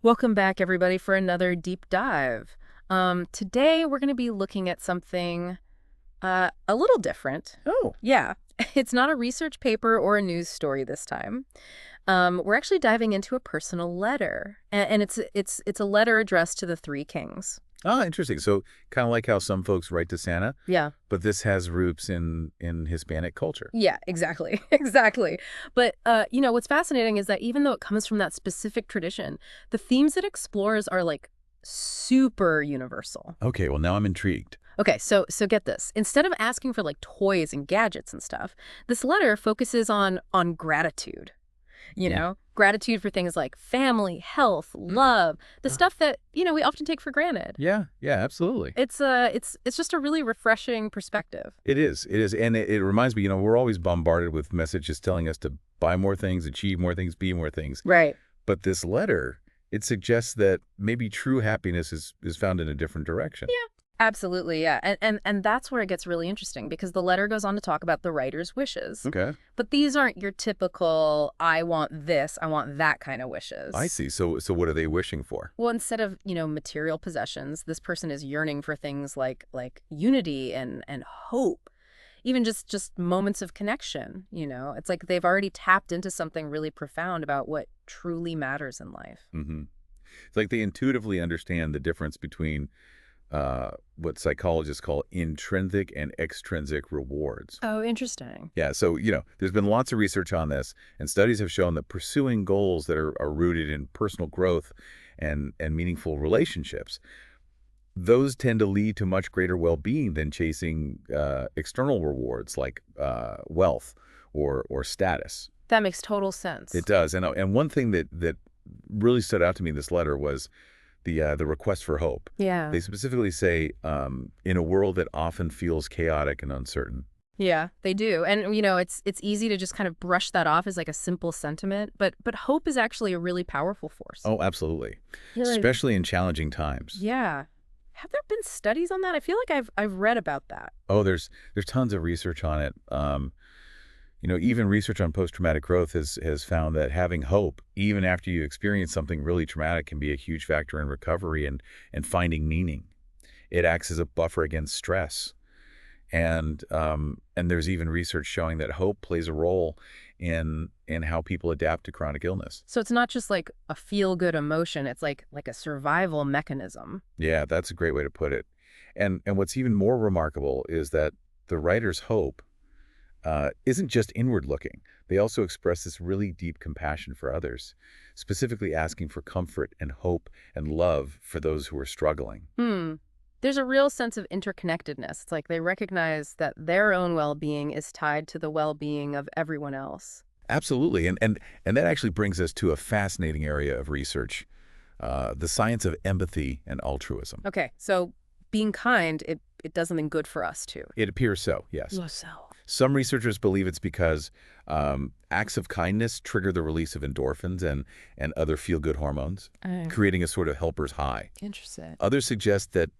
Welcome back, everybody, for another deep dive. Today, we're going to be looking at something a little different. Oh, Yeah, it's not a research paper or a news story this time. We're actually diving into a personal letter, and it's a letter addressed to the three kings. interesting. So kind of like how some folks write to Santa, Yeah, but this has roots in Hispanic culture. yeah, exactly, exactly. But what's fascinating is that even though it comes from that specific tradition, the themes it explores are like super universal. Okay, well now I'm intrigued. Okay, so get this. Instead of asking for like toys and gadgets and stuff, this letter focuses on gratitude. Yeah. Gratitude for things like family, health, love, the stuff that, we often take for granted. Yeah, yeah, absolutely. It's just a really refreshing perspective. It is. It is. And it reminds me, we're always bombarded with messages telling us to buy more things, achieve more things, be more things. Right. But this letter, it suggests that maybe true happiness is found in a different direction. Absolutely, yeah. And that's where it gets really interesting because the letter goes on to talk about the writer's wishes. Okay. But these aren't your typical I want this, I want that kind of I wishes. see. So what are they wishing for? Well, instead of, material possessions, this person is yearning for things like unity and hope. Even just moments of connection. It's like they've already tapped into something really profound about what truly matters in life. Hmm. It's like they intuitively understand the difference between what psychologists call intrinsic and extrinsic rewards. Oh, interesting. Yeah, so, there's been lots of research on this, and studies have shown that pursuing goals that are rooted in personal growth and meaningful relationships, those tend to lead to much greater well-being than chasing external rewards like wealth or status. That makes total sense. It does, and one thing that really stood out to me in this letter was the request for hope. Yeah. They specifically say, in a world that often feels chaotic and uncertain. Yeah, they do. And it's easy to just kind of brush that off as like a simple sentiment, but hope is actually a really powerful force. Oh, absolutely. Yeah. Especially in challenging times. Yeah. Have there been studies on that? I feel like I've read about that. Oh, there's tons of research on it. Even research on post-traumatic growth has found that having hope, even after you experience something really traumatic, can be a huge factor in recovery and finding meaning. It acts as a buffer against stress. And there's even research showing that hope plays a role in how people adapt to chronic illness. So it's not just like a feel-good emotion, it's like a survival mechanism. Yeah, that's a great way to put it. And what's even more remarkable is that the writer's hope isn't just inward looking. They also express this really deep compassion for others, specifically asking for comfort and hope and love for those who are struggling. Hmm. There's a real sense of interconnectedness. It's like they recognize that their own well-being is tied to the well-being of everyone else. Absolutely. And that actually brings us to a fascinating area of research, the science of empathy and altruism. Okay, so being kind, it does something good for us too. It appears so, yes. So. Some researchers believe it's because acts of kindness trigger the release of endorphins and other feel-good hormones, creating a sort of helper's high. Interesting. Others suggest that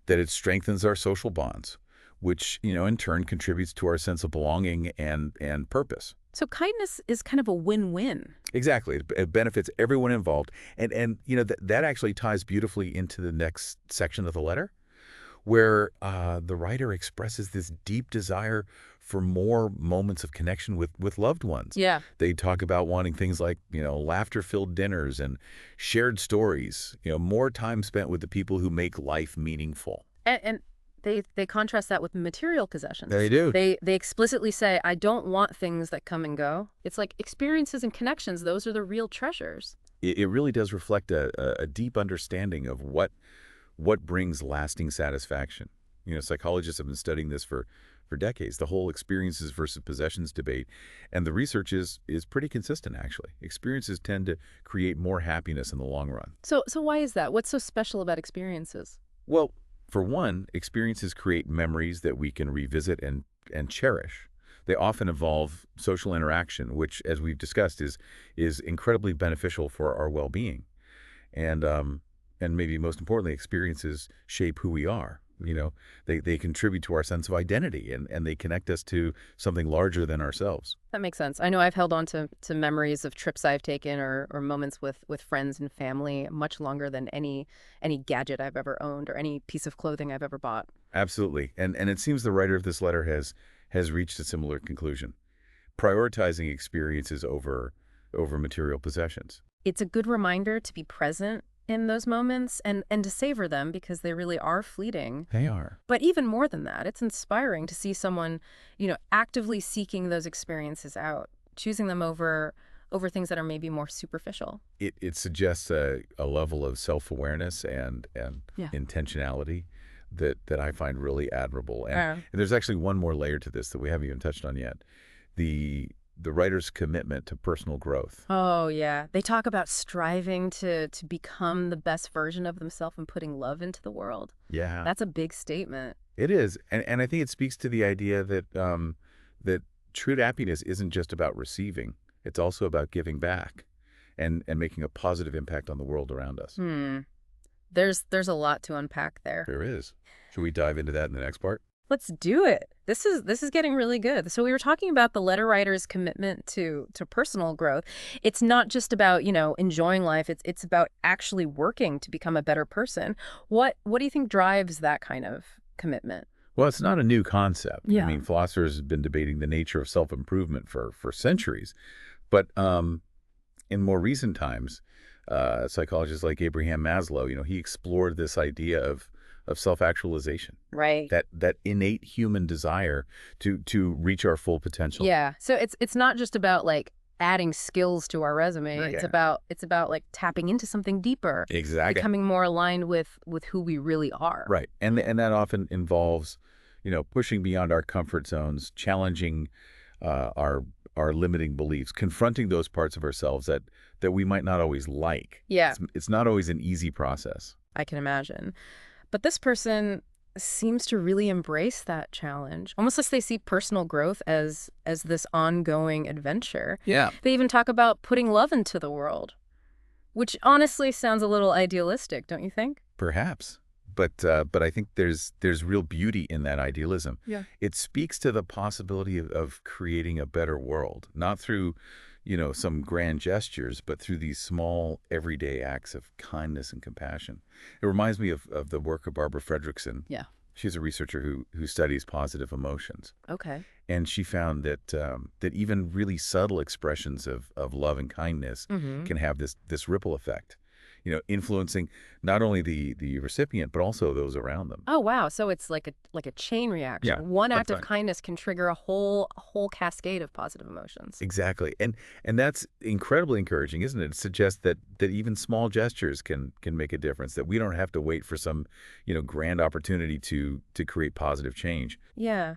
it strengthens our social bonds, which, in turn contributes to our sense of belonging and purpose. So kindness is kind of a win-win. Exactly. It benefits everyone involved. And that actually ties beautifully into the next section of the letter, where the writer expresses this deep desire for more moments of connection with loved ones. Yeah. They talk about wanting things like, laughter-filled dinners and shared stories, more time spent with the people who make life meaningful. And they contrast that with material possessions. They do. They explicitly say, I don't want things that come and go. It's like experiences and connections, those are the real treasures. It really does reflect a deep understanding of what brings lasting satisfaction. Psychologists have been studying this for decades, the whole experiences versus possessions debate. And the research is pretty consistent, actually. Experiences tend to create more happiness in the long run. So why is that? What's so special about experiences? Well, for one, experiences create memories that we can revisit and cherish. They often involve social interaction, which, as we've discussed, is incredibly beneficial for our well-being. And maybe most importantly, experiences shape who we are. They contribute to our sense of identity, and they connect us to something larger than ourselves. That makes sense. I know I've held on to memories of trips I've taken or moments with friends and family much longer than any gadget I've ever owned or any piece of clothing I've ever bought. Absolutely. And it seems the writer of this letter has reached a similar conclusion, prioritizing experiences over material possessions. It's a good reminder to be present in those moments and to savor them because they really are fleeting. They are. But even more than that, it's inspiring to see someone, actively seeking those experiences out, choosing them over things that are maybe more superficial. It suggests a level of self-awareness and Yeah. intentionality that I find really admirable. And, Uh, and there's actually one more layer to this that we haven't even touched on yet. The writer's commitment to personal growth. Oh, yeah. They talk about striving to become the best version of themselves and putting love into the world. Yeah, That's a big statement. it is. And I think it speaks to the idea that true happiness isn't just about receiving. It's also about giving back and making a positive impact on the world around us. Hmm. There's a lot to unpack there. There is. Should we dive into that in the next part? Let's do it. This is getting really good. So we were talking about the letter writer's commitment to personal growth. It's not just about, enjoying life. It's about actually working to become a better person. What do you think drives that kind of commitment? Well, it's not a new concept. Yeah. I mean, philosophers have been debating the nature of self-improvement for centuries. But in more recent times, psychologists like Abraham Maslow, he explored this idea of self-actualization, Right. that innate human desire to reach our full potential. Yeah. So it's not just about like adding skills to our resume. Right. It's about like tapping into something deeper, Exactly. becoming more aligned with who we really are. Right. And that often involves, pushing beyond our comfort zones, challenging our limiting beliefs, confronting those parts of ourselves that we might not always like. Yeah. It's not always an easy process. I can imagine. But this person seems to really embrace that challenge, almost as they see personal growth as this ongoing adventure. Yeah. They even talk about putting love into the world, which honestly sounds a little idealistic, don't you think? Perhaps. But I think there's real beauty in that idealism. Yeah. It speaks to the possibility of creating a better world, not through, some grand gestures, but through these small, everyday acts of kindness and compassion. It reminds me of the work of Barbara Fredrickson. Yeah. She's a researcher who studies positive emotions. Okay. And she found that even really subtle expressions of love and kindness Mm-hmm. can have this ripple effect, influencing not only the recipient, but also those around them. Oh, wow. So it's like a chain reaction. Yeah, One act of sometimes. kindness can trigger a whole cascade of positive emotions. Exactly. And that's incredibly encouraging, isn't it? It suggests that even small gestures can make a difference, that we don't have to wait for some, grand opportunity to create positive change. Yeah.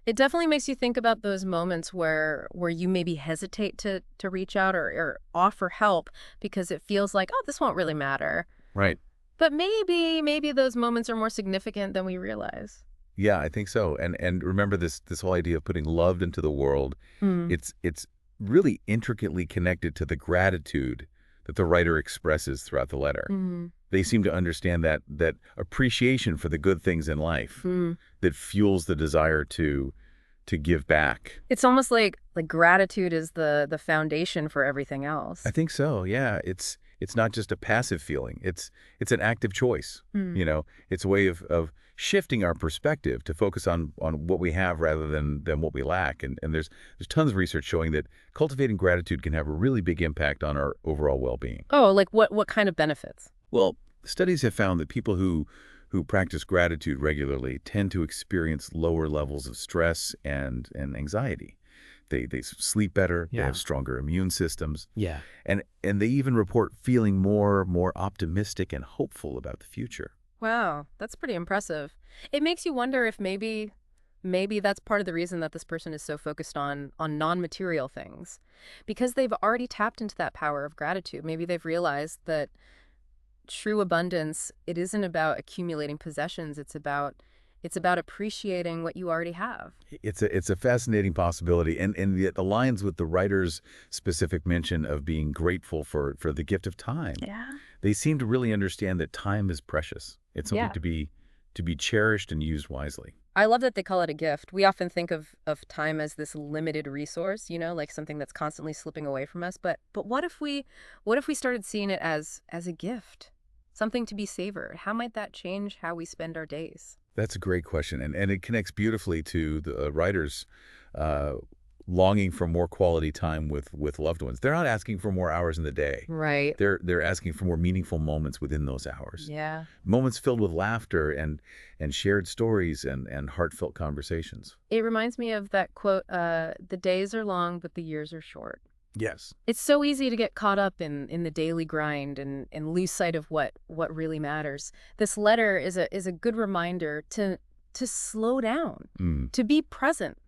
It definitely makes you think about those moments where you maybe hesitate to reach out or offer help because it feels like, oh, this won't really matter. Right. But maybe those moments are more significant than we realize. Yeah, I think so. And remember this whole idea of putting love into the world. Mm. It's really intricately connected to the gratitude that the writer expresses throughout the letter. Mm. They seem to understand that appreciation for the good things in life Mm. that fuels the desire to give back. It's almost like gratitude is the foundation for everything else. I think so. Yeah, it's not just a passive feeling. It's an active choice. Mm. It's a way of shifting our perspective to focus on what we have rather than what we lack. And there's tons of research showing that cultivating gratitude can have a really big impact on our overall well-being. Oh, like what kind of benefits? Well, studies have found that people who practice gratitude regularly tend to experience lower levels of stress and anxiety. They sleep better. They Yeah. have stronger immune systems. Yeah. And they even report feeling more optimistic and hopeful about the future. Wow, that's pretty impressive. It makes you wonder if maybe that's part of the reason that this person is so focused on non-material things. Because they've already tapped into that power of gratitude. Maybe they've realized that true abundance, it isn't about accumulating possessions, it's about appreciating what you already have. It's a fascinating possibility, and it aligns with the writer's specific mention of being grateful for the gift of time. Yeah. They seem to really understand that time is precious. It's something Yeah. to be to be cherished and used wisely. I love that they call it a gift. We often think of time as this limited resource, like something that's constantly slipping away from us. But what if we started seeing it as a gift, something to be savored? How might that change how we spend our days? That's a great question, and it connects beautifully to the writers uh, longing for more quality time with loved ones. They're not asking for more hours in the day. Right. They're asking for more meaningful moments within those hours. Yeah. Moments filled with laughter and shared stories and heartfelt conversations. It reminds me of that quote, the days are long, but the years are short. Yes. It's so easy to get caught up in the daily grind and lose sight of what really matters. This letter is a good reminder to slow down, Mm. to be present,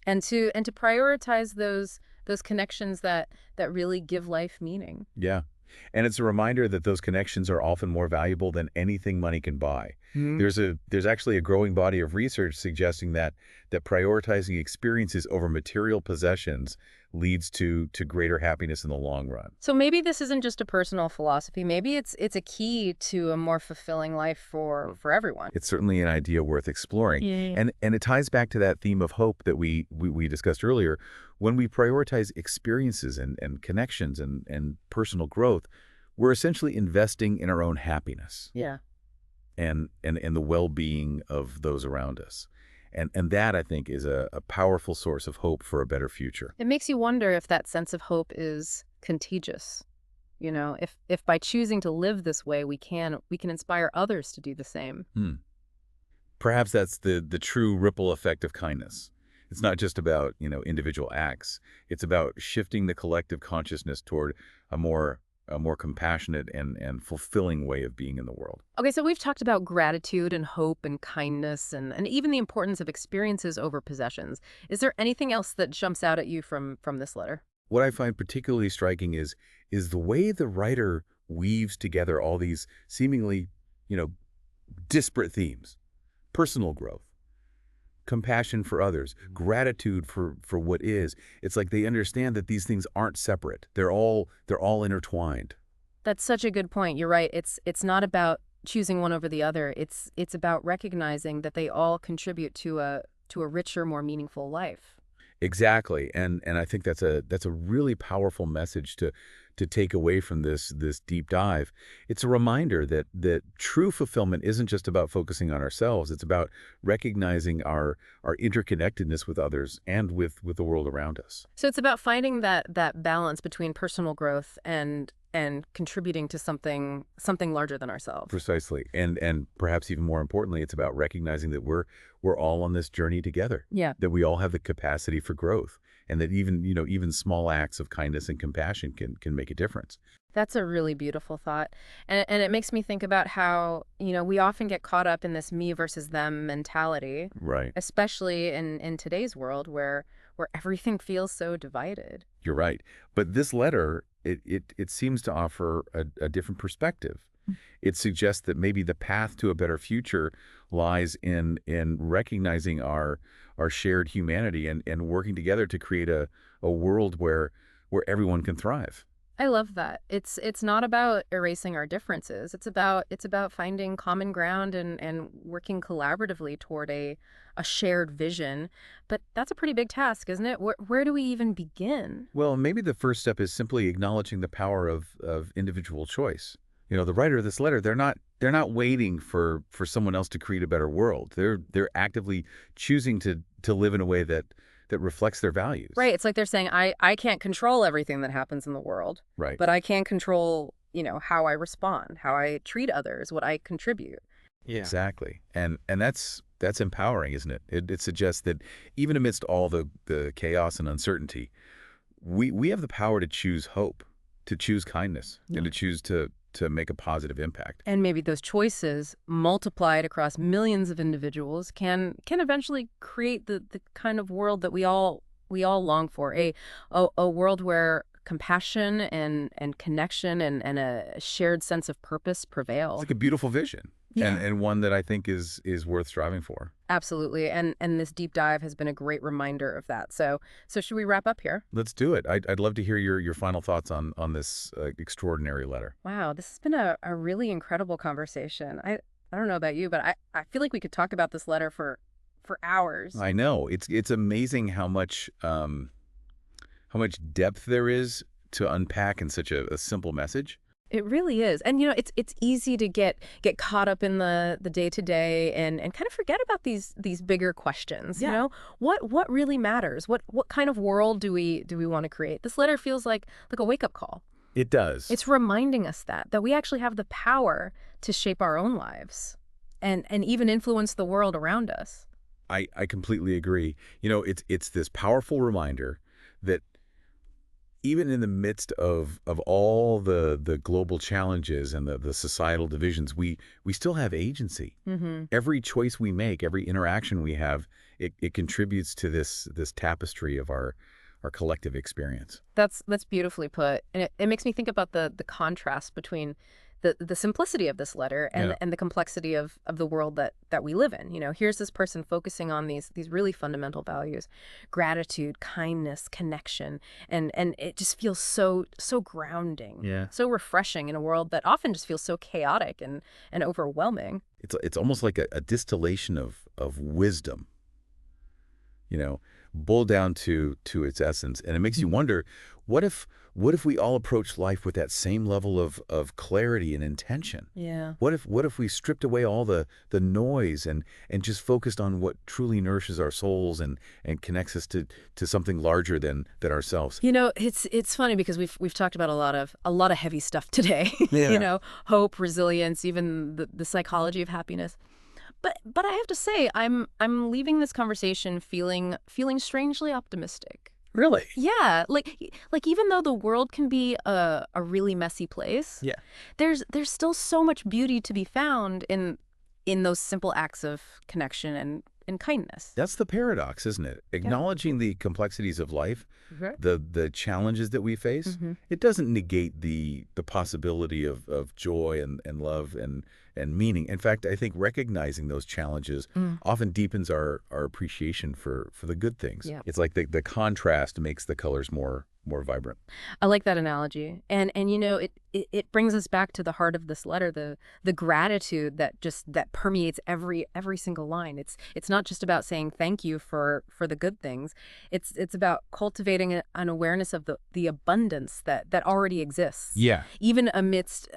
and to prioritize those connections that really give life meaning. Yeah. And it's a reminder that those connections are often more valuable than anything money can buy. Hmm. There's actually a growing body of research suggesting that prioritizing experiences over material possessions leads to greater happiness in the long run. So maybe this isn't just a personal philosophy. Maybe it's a key to a more fulfilling life for everyone. It's certainly an idea worth exploring. Yeah. And it ties back to that theme of hope that we discussed earlier. When we prioritize experiences and connections and personal growth, we're essentially investing in our own happiness Yeah. and the well-being of those around us. And that, I think, is a powerful source of hope for a better future. It makes you wonder if that sense of hope is contagious. If by choosing to live this way, we can inspire others to do the same. Hmm. Perhaps that's the true ripple effect of kindness. It's not just about, individual acts. It's about shifting the collective consciousness toward a more compassionate and fulfilling way of being in the world. Okay, so we've talked about gratitude and hope and kindness and even the importance of experiences over possessions. Is there anything else that jumps out at you from this letter? What I find particularly striking is the way the writer weaves together all these seemingly, disparate themes: personal growth, compassion for others, gratitude for what is. It's like they understand that these things aren't separate. They're all intertwined. That's such a good point. You're right. It's not about choosing one over the other. It's about recognizing that they all contribute to a richer, more meaningful life. Exactly. And I think that's a really powerful message to take away from this deep dive. It's a reminder that true fulfillment isn't just about focusing on ourselves. It's about recognizing our interconnectedness with others and with the world around us. So it's about finding that balance between personal growth and contributing to something larger than ourselves. Precisely. And perhaps even more importantly, it's about recognizing that we're all on this journey together. Yeah. That we all have the capacity for growth, and that even small acts of kindness and compassion can make a difference. That's a really beautiful thought. And it makes me think about how, we often get caught up in this me versus them mentality, Right. especially in today's world where everything feels so divided. You're right. But this letter, it seems to offer a different perspective. It suggests that maybe the path to a better future lies in recognizing our shared humanity and working together to create a world where everyone can thrive. I love that. It's not about erasing our differences. It's about finding common ground and working collaboratively toward a shared vision. But that's a pretty big task, isn't it? Where do we even begin? Well, maybe the first step is simply acknowledging the power of individual choice. The writer of this letter, they're not waiting for someone else to create a better world. They're actively choosing to live in a way that reflects their values. Right. It's like they're saying, I can't control everything that happens in the world, Right. but I can control, how I respond, how I treat others, what I contribute. Yeah. Exactly. And that's empowering, isn't it? It suggests that even amidst all the chaos and uncertainty, we have the power to choose hope, to choose kindness, and to choose to make a positive impact. And maybe those choices multiplied across millions of individuals can eventually create the kind of world that we all long for, a world where compassion and connection and a shared sense of purpose prevail. It's like a beautiful vision. Yeah. And one that I think is worth striving for. Absolutely. And this deep dive has been a great reminder of that. So should we wrap up here? Let's do it. I'd love to hear your final thoughts on this extraordinary letter. Wow, this has been a really incredible conversation. I don't know about you, but I feel like we could talk about this letter for hours. I know. It's amazing how much depth there is to unpack in such a simple message. It really is. And it's easy to get caught up in the day-to-day and kind of forget about these bigger questions, you Yeah. know? What really matters? What kind of world do we want to create? This letter feels like a wake-up call. It does. It's reminding us that we actually have the power to shape our own lives and even influence the world around us. I completely agree. It's this powerful reminder that even in the midst of all the global challenges and the societal divisions, we still have agency. Mm-hmm. Every choice we make, every interaction we have, it contributes to this tapestry of our collective experience. That's beautifully put. And it makes me think about the contrast between the simplicity of this letter Yeah. and the complexity of the world that we live in. Here's this person focusing on these really fundamental values: gratitude, kindness, connection, and it just feels so grounding, Yeah. so refreshing in a world that often just feels so chaotic and overwhelming. It's almost like a distillation of wisdom, boiled down to its essence. And it makes you wonder, what if we all approach life with that same level of clarity and intention? Yeah. What if we stripped away all the noise and just focused on what truly nourishes our souls and connects us to something larger than ourselves? It's funny because we've talked about a lot of heavy stuff today. Yeah. Hope, resilience, even the psychology of happiness. But I have to say, I'm leaving this conversation feeling strangely optimistic. Really? Yeah, like even though the world can be a really messy place, Yeah. there's still so much beauty to be found in those simple acts of connection and kindness. That's the paradox, isn't it? Acknowledging the complexities of life, Right. the challenges that we face, Hmm. it doesn't negate the possibility of joy and love and meaning. In fact, I think recognizing those challenges Mm. often deepens our appreciation for the good things. Yeah. It's like the contrast makes the colors more vibrant. I like that analogy. And it brings us back to the heart of this letter, the gratitude that permeates every single line. It's not just about saying thank you for the good things. It's about cultivating an awareness of the abundance that already exists, Yeah. even amidst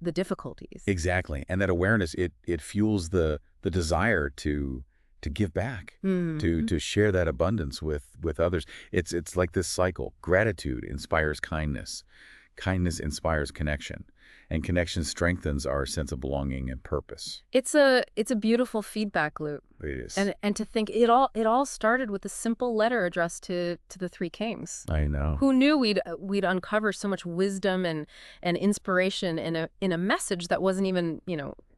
the difficulties. Exactly. And that awareness, it fuels the desire to give back, Mhm. to share that abundance with others. It's like this cycle. Gratitude inspires kindness. Kindness inspires connection. And connection strengthens our sense of belonging and purpose. It's a beautiful feedback loop. It is. And to think it all started with a simple letter addressed to the three kings. I know. Who knew we'd uncover so much wisdom and inspiration in a message that wasn't even,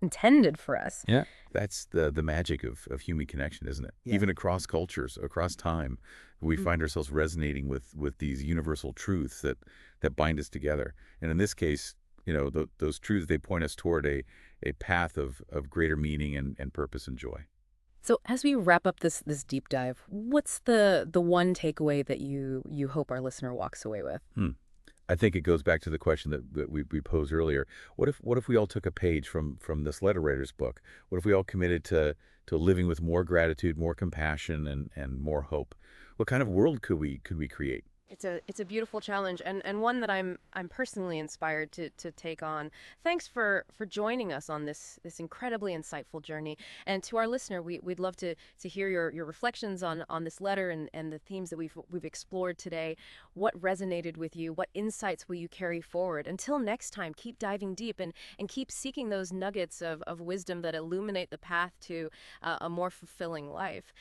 intended for us. Yeah. That's the magic of human connection, isn't it? Yeah. Even across cultures, across time, we find ourselves resonating with these universal truths that bind us together. And in this case, those truths, they point us toward a path of greater meaning and purpose and joy. So as we wrap up this deep dive, what's the one takeaway that you hope our listener walks away with? I think it goes back to the question that we posed earlier. What if we all took a page from this letter writer's book? What if we all committed to living with more gratitude, more compassion, and more hope? What kind of world could we create? It's a beautiful challenge and one that I'm personally inspired to take on. Thanks for joining us on this incredibly insightful journey. And to our listener, we'd love to hear your reflections on this letter and the themes that we've explored today. What resonated with you? What insights will you carry forward? Until next time, keep diving deep and keep seeking those nuggets of wisdom that illuminate the path to a more fulfilling life.